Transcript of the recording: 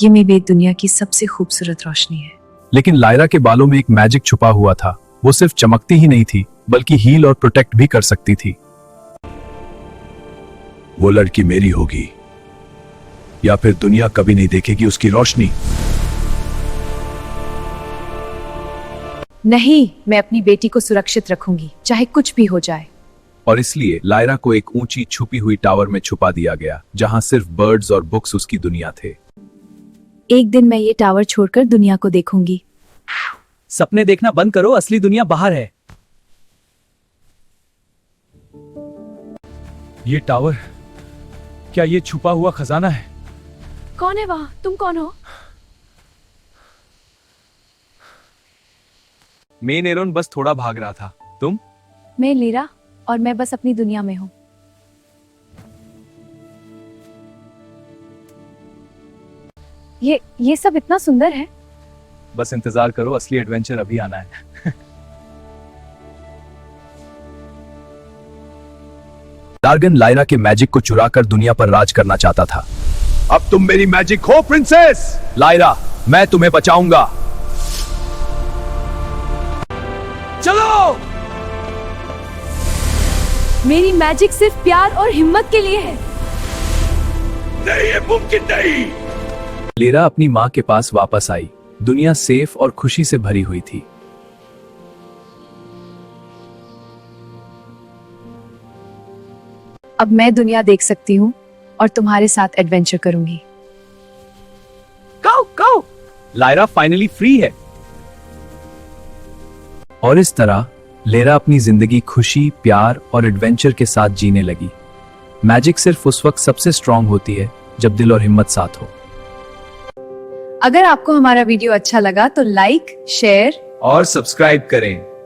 ये मेरी दुनिया की सबसे खूबसूरत रोशनी है। लेकिन लायरा के बालों में एक मैजिक छुपा हुआ था। वो सिर्फ चमकती ही नहीं थी बल्कि हील और प्रोटेक्ट भी कर सकती थी। वो लड़की मेरी होगी या फिर दुनिया कभी नहीं देखेगी उसकी रोशनी। नहीं, मैं अपनी बेटी को सुरक्षित रखूंगी, चाहे कुछ भी हो जाए। और इसलिए लायरा को एक ऊंची छुपी हुई टावर में छुपा दिया गया, जहां सिर्फ बर्ड्स और बुक्स उसकी दुनिया थे। एक दिन मैं ये टावर छोड़कर दुनिया को देखूंगी। सपने देखना बंद करो, असली दुनिया बाहर है। ये टावर, क्या ये छुपा हुआ खजाना है? कौन है वहां? तुम कौन हो? मेन एरोन बस थोड़ा भाग रहा था। तुम? मैं लीरा और मैं बस अपनी दुनिया में हूँ। ये सब इतना सुंदर है। बस इंतजार करो, असली एडवेंचर अभी आना है। डार्गन लायरा के मैजिक को चुराकर दुनिया पर राज करना चाहता था। अब तुम मेरी मैजिक हो प्रिंसेस। लायरा, मैं तुम्हें बचाऊंगा। चलो। मेरी मैजिक सिर्फ प्यार और हिम्मत के लिए है। नहीं, ये मुमकिन नहीं। लेरा अपनी माँ के पास वापस आई। दुनिया सेफ और खुशी से भरी हुई थी। अब मैं दुनिया देख सकती हूँ और तुम्हारे साथ एडवेंचर करूंगी। काऊ काऊ। लायरा फाइनली फ्री है। और इस तरह लेरा अपनी जिंदगी खुशी, प्यार और एडवेंचर के साथ जीने लगी। मैजिक सिर्फ उस वक्त सबसे स्ट्रांग होती है जब दिल और हिम्मत साथ हो। अगर आपको हमारा वीडियो अच्छा लगा तो लाइक, शेयर और सब्सक्राइब करें।